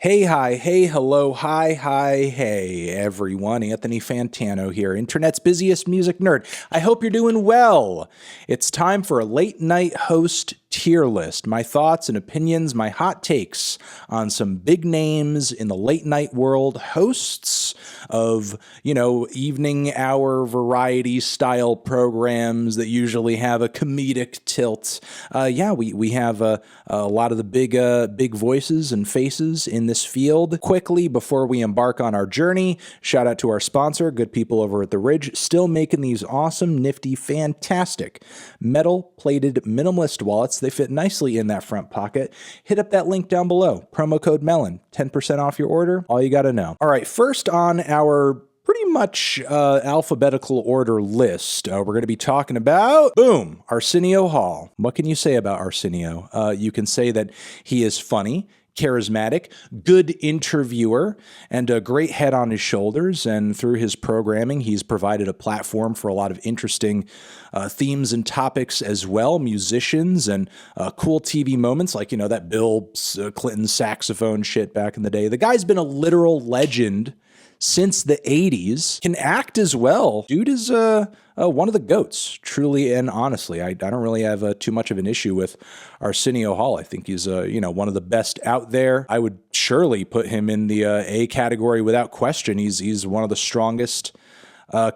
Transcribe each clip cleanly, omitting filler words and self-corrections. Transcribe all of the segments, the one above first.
Hey, hi, hey, hello, hi, hey, everyone. Anthony Fantano here, internet's busiest music nerd. I hope you're doing well. It's time for a late night host tier list. My thoughts and opinions, my hot takes on some big names in the late night world, hosts of, evening hour variety style programs that usually have a comedic tilt. We have a lot of the big voices and faces in this field. Quickly, before we embark on our journey, shout out to our sponsor, good people over at The Ridge, still making these awesome, nifty, fantastic metal-plated minimalist wallets. They fit nicely in that front pocket. Hit up that link down below. Promo code MELON, 10% off your order. All you got to know. All right, first on our pretty much alphabetical order list, we're going to be talking about, boom, Arsenio Hall. What can you say about Arsenio? You can say that he is funny, charismatic, good interviewer, and a great head on his shoulders. And through his programming, he's provided a platform for a lot of interesting themes and topics as well, musicians and cool TV moments like, that Bill Clinton saxophone shit back in the day. The guy's been a literal legend since the 80s, can act as well. Dude is one of the GOATs, truly and honestly. I don't really have too much of an issue with Arsenio Hall. I think he's one of the best out there. I would surely put him in the A category without question. He's one of the strongest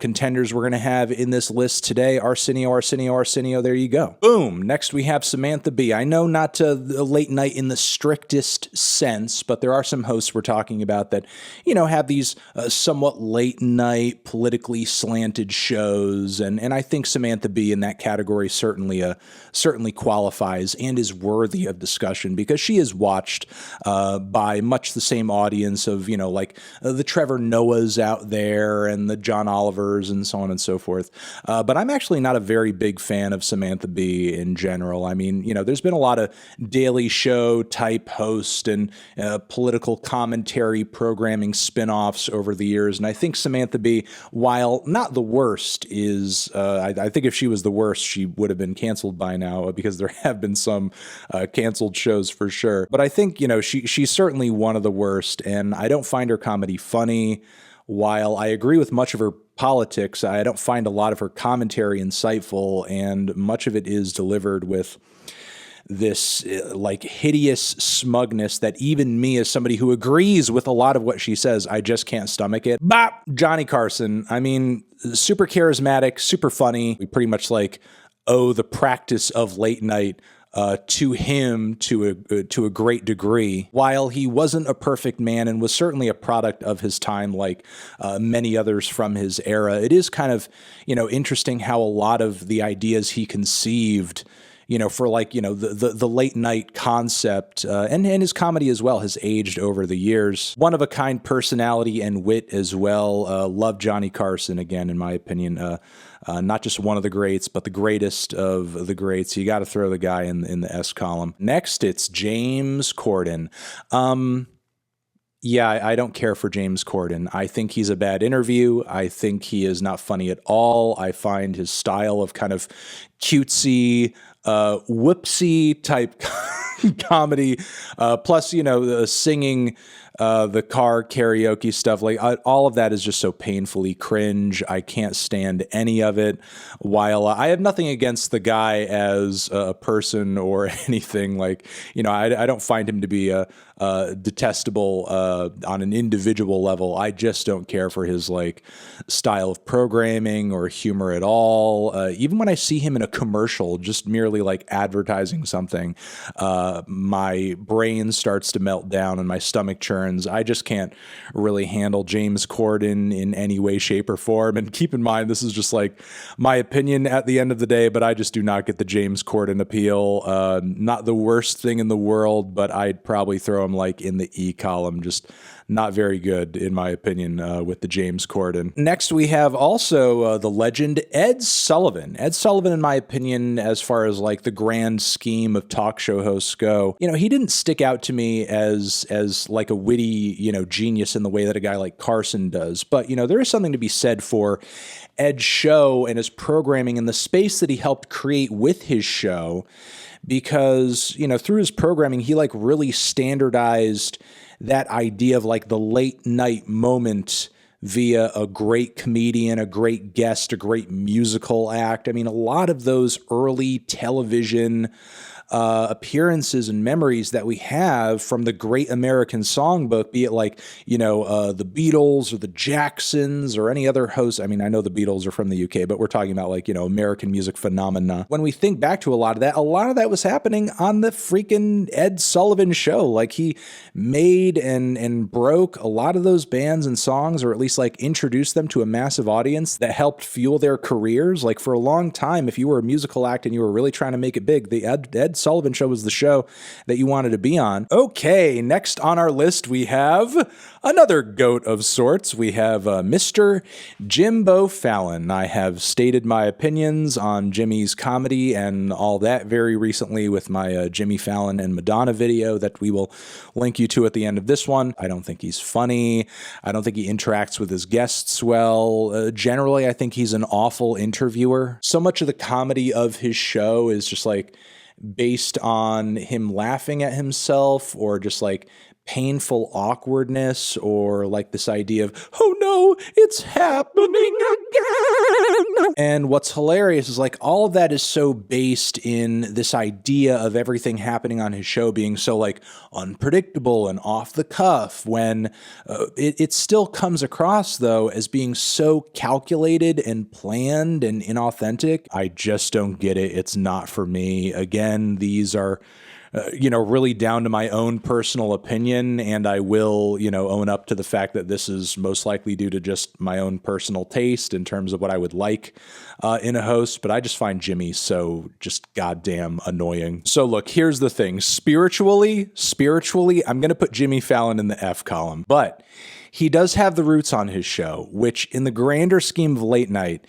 contenders we're going to have in this list today. Arsenio, there you go. Boom. Next we have Samantha Bee. I know not the late night in the strictest sense, but there are some hosts we're talking about that, have these somewhat late night, politically slanted shows. And I think Samantha Bee in that category certainly qualifies and is worthy of discussion because she is watched by much the same audience of, the Trevor Noahs out there and the John Olivers and so on and so forth. But I'm actually not a very big fan of Samantha Bee in general. I mean, there's been a lot of Daily Show type host and political commentary programming spinoffs over the years. And I think Samantha Bee, while not the worst, is, I think if she was the worst, she would have been canceled by now because there have been some canceled shows for sure. But I think, she's certainly one of the worst. And I don't find her comedy funny. While I agree with much of her politics, I don't find a lot of her commentary insightful, and much of it is delivered with this hideous smugness that even me, as somebody who agrees with a lot of what she says, I just can't stomach it. Bop! Johnny Carson. I mean, super charismatic, super funny. We pretty much owe the practice of late night to him to a great degree. While he wasn't a perfect man and was certainly a product of his time, like many others from his era, it is kind of interesting how a lot of the ideas he conceived, for the late night concept and his comedy as well has aged over the years. One of a kind personality and wit as well. Love Johnny Carson again, in my opinion. Not just one of the greats, but the greatest of the greats. You got to throw the guy in the S column. Next, it's James Corden. I don't care for James Corden. I think he's a bad interview. I think he is not funny at all. I find his style of kind of cutesy, whoopsie type comedy, plus, singing the car karaoke stuff, all of that is just so painfully cringe. I can't stand any of it. While I have nothing against the guy as a person or anything, I don't find him to be detestable on an individual level. I just don't care for his style of programming or humor at all. Even when I see him in a commercial, just merely advertising something, my brain starts to melt down and my stomach churns. I just can't really handle James Corden in any way, shape, or form. And keep in mind, this is just my opinion at the end of the day, but I just do not get the James Corden appeal. Not the worst thing in the world, but I'd probably throw him in the E column. Just not very good, in my opinion, with the James Corden. Next, we have also the legend Ed Sullivan. Ed Sullivan, in my opinion, as far as the grand scheme of talk show hosts go, he didn't stick out to me as a witty, genius in the way that a guy like Carson does. But, there is something to be said for Ed's show and his programming and the space that he helped create with his show because, through his programming, he like really standardized that idea of like the late night moment via a great comedian, a great guest, a great musical act. I mean, a lot of those early television appearances and memories that we have from the Great American Songbook, be it like, the Beatles or the Jacksons or any other hosts. I mean, I know the Beatles are from the UK, but we're talking about like, American music phenomena. When we think back to a lot of that was happening on the freaking Ed Sullivan show. Like he made and broke a lot of those bands and songs, or at least like introduced them to a massive audience that helped fuel their careers. Like for a long time, if you were a musical act and you were really trying to make it big, the Ed Sullivan show was the show that you wanted to be on. Okay, next on our list, we have another goat of sorts. We have Mr. Jimbo Fallon. I have stated my opinions on Jimmy's comedy and all that very recently with my Jimmy Fallon and Madonna video that we will link you to at the end of this one. I don't think he's funny. I don't think he interacts with his guests well. Generally, I think he's an awful interviewer. So much of the comedy of his show is just like based on him laughing at himself, or just like painful awkwardness, or like this idea of, oh no, it's happening again. And what's hilarious is like all of that is so based in this idea of everything happening on his show being so like unpredictable and off the cuff, when it still comes across though as being so calculated and planned and inauthentic. I just don't get it. It's not for me. Again, these are really down to my own personal opinion, and I will, own up to the fact that this is most likely due to just my own personal taste in terms of what I would like in a host, but I just find Jimmy so just goddamn annoying. So look, here's the thing. Spiritually, I'm going to put Jimmy Fallon in the F column, but he does have the roots on his show, which in the grander scheme of late night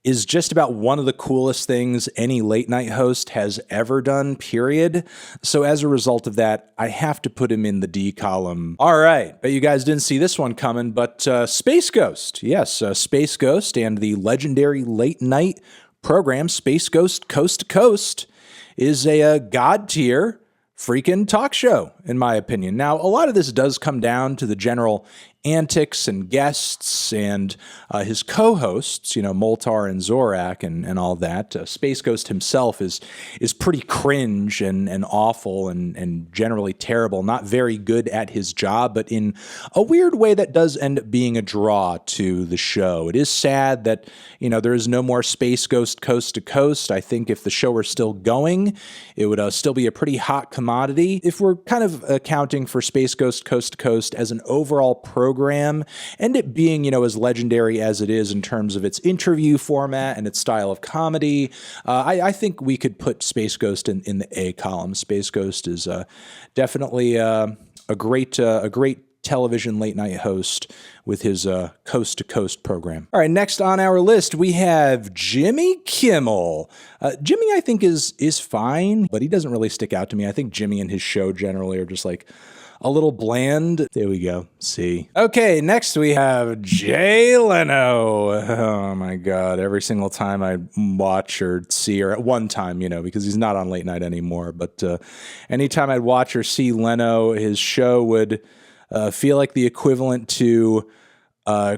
is just about one of the coolest things any late night host has ever done, period. So as a result of that, I have to put him in the D column. All right, bet you guys didn't see this one coming, but Space Ghost. Yes, Space Ghost and the legendary late night program Space Ghost Coast to Coast is a god tier freaking talk show, in my opinion. Now, a lot of this does come down to the general antics and guests and his co-hosts, Moltar and Zorak and all that. Space Ghost himself is pretty cringe and awful and generally terrible, not very good at his job, but in a weird way that does end up being a draw to the show. It is sad that, there is no more Space Ghost Coast to Coast. I think if the show were still going, it would still be a pretty hot commodity. If we're kind of accounting for Space Ghost Coast to Coast as an overall program, and it being, as legendary as it is in terms of its interview format and its style of comedy, I think we could put Space Ghost in the A column. Space Ghost is definitely a great television late night host with his Coast to Coast program. All right, next on our list, we have Jimmy Kimmel. Jimmy, I think, is fine, but he doesn't really stick out to me. I think Jimmy and his show generally are just like a little bland. There we go. See. Okay, next we have Jay Leno. Oh my God. Every single time I watch or see, or at one time, because he's not on late night anymore, but anytime I'd watch or see Leno, his show would feel like the equivalent to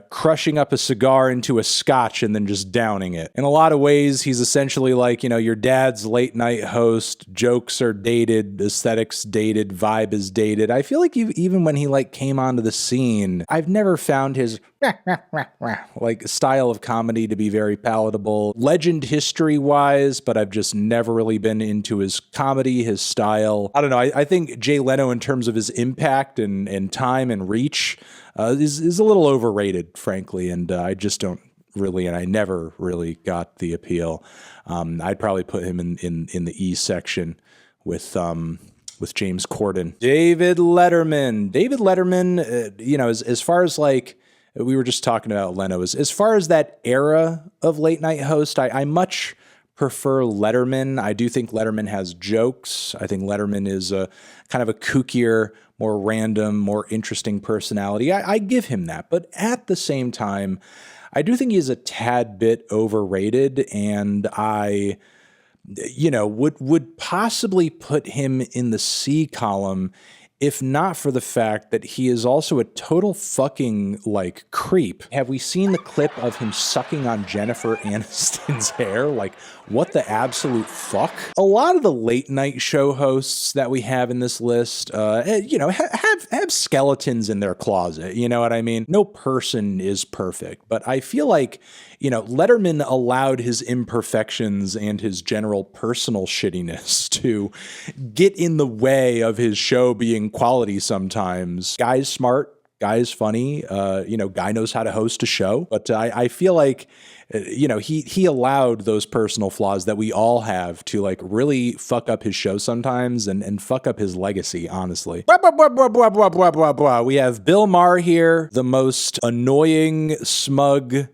crushing up a cigar into a scotch and then just downing it. In a lot of ways, he's essentially like, your dad's late night host. Jokes are dated, aesthetics dated, vibe is dated. I feel like even when he like came onto the scene, I've never found his like style of comedy to be very palatable. Legend history wise, but I've just never really been into his comedy, his style. I don't know. I think Jay Leno, in terms of his impact and time and reach, is a little overrated, frankly, and I just don't really, and I never really got the appeal. I'd probably put him in the E section with James Corden. David Letterman. As far as like, we were just talking about Leno, as far as that era of late night host, I much prefer Letterman. I do think Letterman has jokes. I think Letterman is a kind of a kookier, more random, more interesting personality. I give him that. But at the same time, I do think he's a tad bit overrated, and I would possibly put him in the C column if not for the fact that he is also a total fucking, like, creep. Have we seen the clip of him sucking on Jennifer Aniston's hair? Like, what the absolute fuck? A lot of the late night show hosts that we have in this list, have skeletons in their closet. You know what I mean? No person is perfect, but I feel like, Letterman allowed his imperfections and his general personal shittiness to get in the way of his show being quality sometimes. Guy's smart, guy's funny, guy knows how to host a show, but I feel like, he allowed those personal flaws that we all have to, like, really fuck up his show sometimes and fuck up his legacy, honestly. Blah, blah, blah, blah, blah, blah, blah, blah, blah. We have Bill Maher here, the most annoying, smug,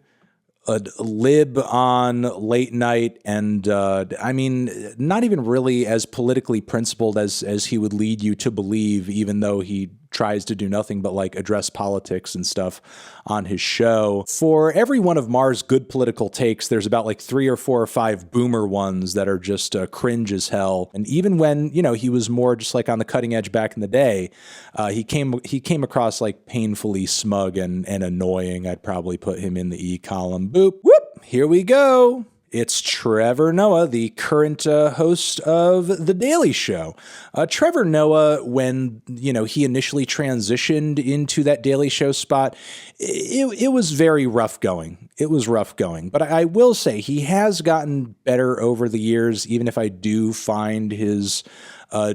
lib on late night, and not even really as politically principled as he would lead you to believe, even though he tries to do nothing but, like, address politics and stuff on his show. For every one of Maher's good political takes, there's about like 3 or 4 or 5 boomer ones that are just cringe as hell. And even when, he was more just like on the cutting edge back in the day, he came across like painfully smug and annoying. I'd probably put him in the E column. Boop, whoop, here we go. It's Trevor Noah, the current host of The Daily Show. Trevor Noah, when, he initially transitioned into that Daily Show spot, it was very rough going. It was rough going. But I will say he has gotten better over the years, even if I do find his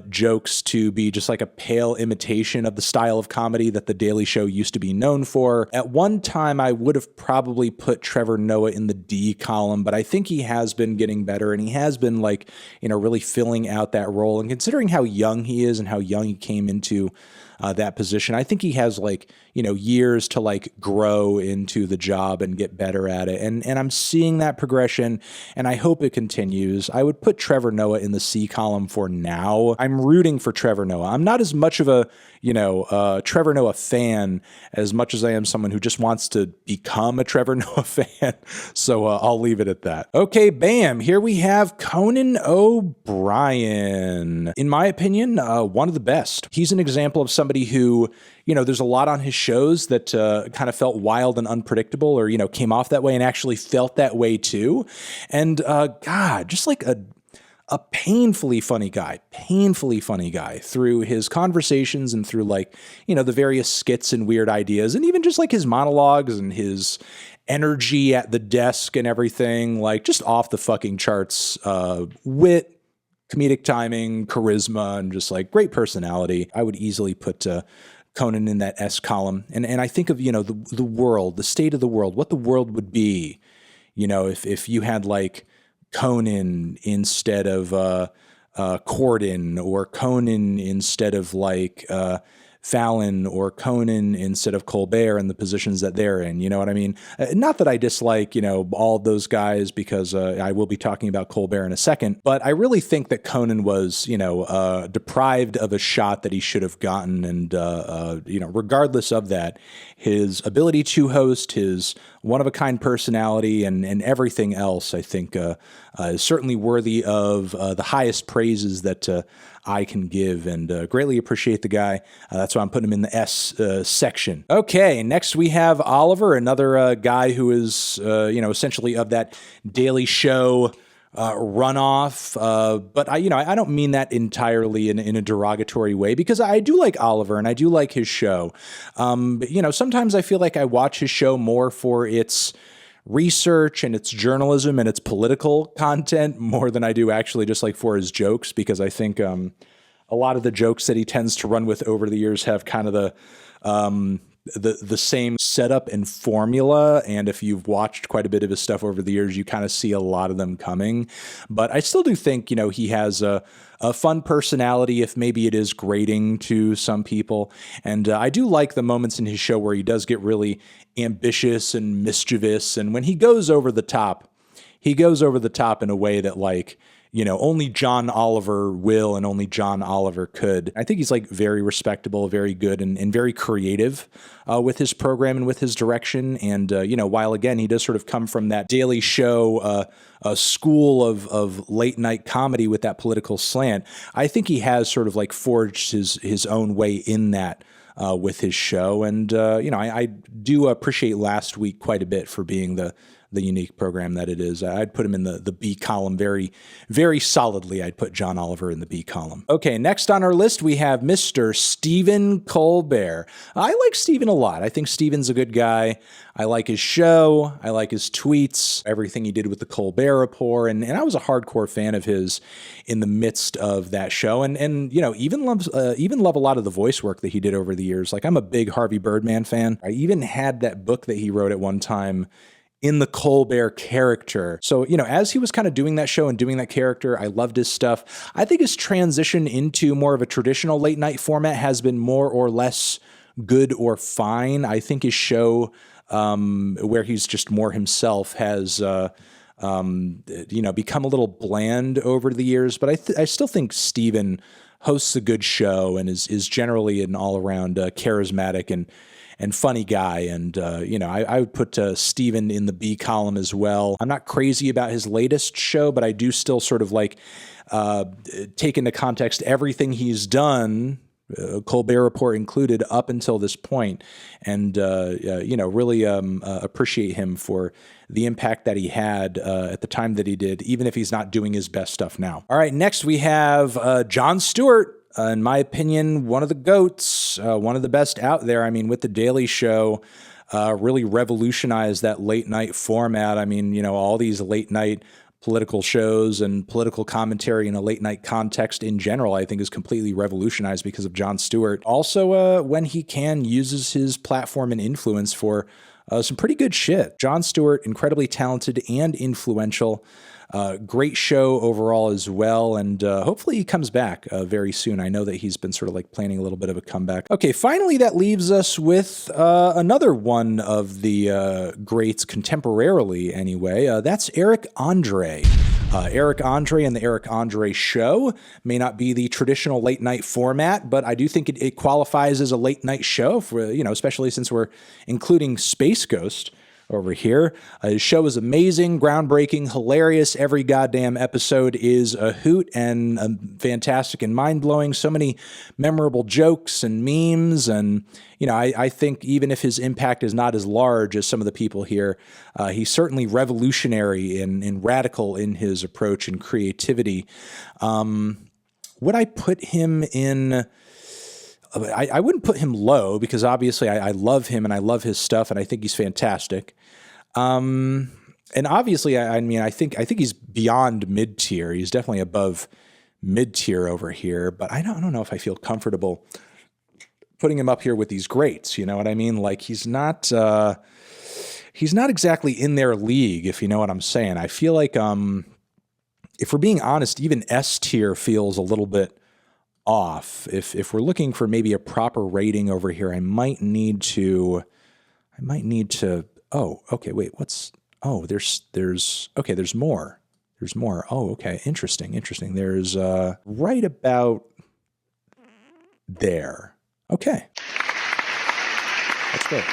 jokes to be just like a pale imitation of the style of comedy that The Daily Show used to be known for. At one time, I would have probably put Trevor Noah in the D column, but I think he has been getting better, and he has been, like, really filling out that role. And considering how young he is and how young he came into that position, I think he has, like, years to, like, grow into the job and get better at it. And I'm seeing that progression, and I hope it continues. I would put Trevor Noah in the C column for now. I'm rooting for Trevor Noah. I'm not as much of a, Trevor Noah fan as much as I am someone who just wants to become a Trevor Noah fan. So I'll leave it at that. Okay, bam. Here we have Conan O'Brien. In my opinion, one of the best. He's an example of somebody who, there's a lot on his shows that kind of felt wild and unpredictable, or, came off that way and actually felt that way too. And God, just like a painfully funny guy through his conversations and through, like, the various skits and weird ideas, and even just like his monologues and his energy at the desk and everything, like, just off the fucking charts, wit, comedic timing, charisma, and just like great personality. I would easily put Conan in that S column. And I think of, the world, the state of the world, what the world would be, if you had, like, Conan instead of Corden, or Conan instead of, like, Fallon, or Conan instead of Colbert, in the positions that they're in. You know what I mean? Not that I dislike, all of those guys, because I will be talking about Colbert in a second, but I really think that Conan was, deprived of a shot that he should have gotten. And, regardless of that, his ability to host, his one-of-a-kind personality, and everything else, I think, is certainly worthy of the highest praises that I can give, and greatly appreciate the guy. That's why I'm putting him in the S section. Okay, next we have Oliver, another guy who is, essentially of that Daily Show runoff. But I don't mean that entirely in a derogatory way, because I do like Oliver and I do like his show. But, sometimes I feel like I watch his show more for its research and its journalism and its political content more than I do actually just like for his jokes, because I think a lot of the jokes that he tends to run with over the years have kind of the same setup and formula, and if you've watched quite a bit of his stuff over the years, you kind of see a lot of them coming. But I still do think, he has a fun personality, if maybe it is grating to some people. And I do like the moments in his show where he does get really ambitious and mischievous, and when he goes over the top in a way that, like, only John Oliver will and only John Oliver could. I think he's like very respectable, very good, and very creative with his program and with his direction. And, while again, he does sort of come from that Daily Show a school of late night comedy with that political slant, I think he has sort of like forged his own way in that with his show. And, I do appreciate Last Week quite a bit for being the unique program that it is. I'd put him in the B column very, very solidly. I'd put John Oliver in the B column. Okay, next on our list, we have Mr. Stephen Colbert. I like Stephen a lot. I think Stephen's a good guy. I like his show. I like his tweets, everything he did with the Colbert Report. And I was a hardcore fan of his in the midst of that show. And even love a lot of the voice work that he did over the years. Like, I'm a big Harvey Birdman fan. I even had that book that he wrote at one time in the Colbert character. So, as he was kind of doing that show and doing that character, I loved his stuff. I think his transition into more of a traditional late night format has been more or less good or fine. I think his show, where he's just more himself, has become a little bland over the years. But I still think Steven hosts a good show and is generally an all-around charismatic and funny guy. And, I would put Steven in the B column as well. I'm not crazy about his latest show, but I do still sort of like take into context everything he's done, Colbert Report included, up until this point, and, really appreciate him for the impact that he had at the time that he did, even if he's not doing his best stuff now. All right, next we have Jon Stewart. In my opinion, one of the GOATs, one of the best out there. I mean, with The Daily Show, really revolutionized that late night format. I mean, all these late night political shows and political commentary in a late night context in general, I think is completely revolutionized because of Jon Stewart. Also, when he can, uses his platform and influence for some pretty good shit. Jon Stewart, incredibly talented and influential. Great show overall as well, and hopefully he comes back very soon. I know that he's been sort of like planning a little bit of a comeback. Okay, finally that leaves us with another one of the greats contemporarily anyway. That's Eric Andre. Eric Andre and the Eric Andre Show may not be the traditional late night format, but I do think it qualifies as a late night show for, especially since we're including Space Ghost over here. His show is amazing, groundbreaking, hilarious. Every goddamn episode is a hoot and fantastic and mind-blowing. So many memorable jokes and memes. And, I think even if his impact is not as large as some of the people here, he's certainly revolutionary and radical in his approach and creativity. Would I put him in... I wouldn't put him low because obviously I love him and I love his stuff and I think he's fantastic. And obviously, I think he's beyond mid-tier. He's definitely above mid-tier over here, but I don't know if I feel comfortable putting him up here with these greats. You know what I mean? Like he's not exactly in their league, if you know what I'm saying. I feel like, if we're being honest, even S tier feels a little bit off. If we're looking for maybe a proper rating over here, I might need to, oh, okay, wait, there's more. Oh, okay. Interesting. There's, right about there. Okay. That's great.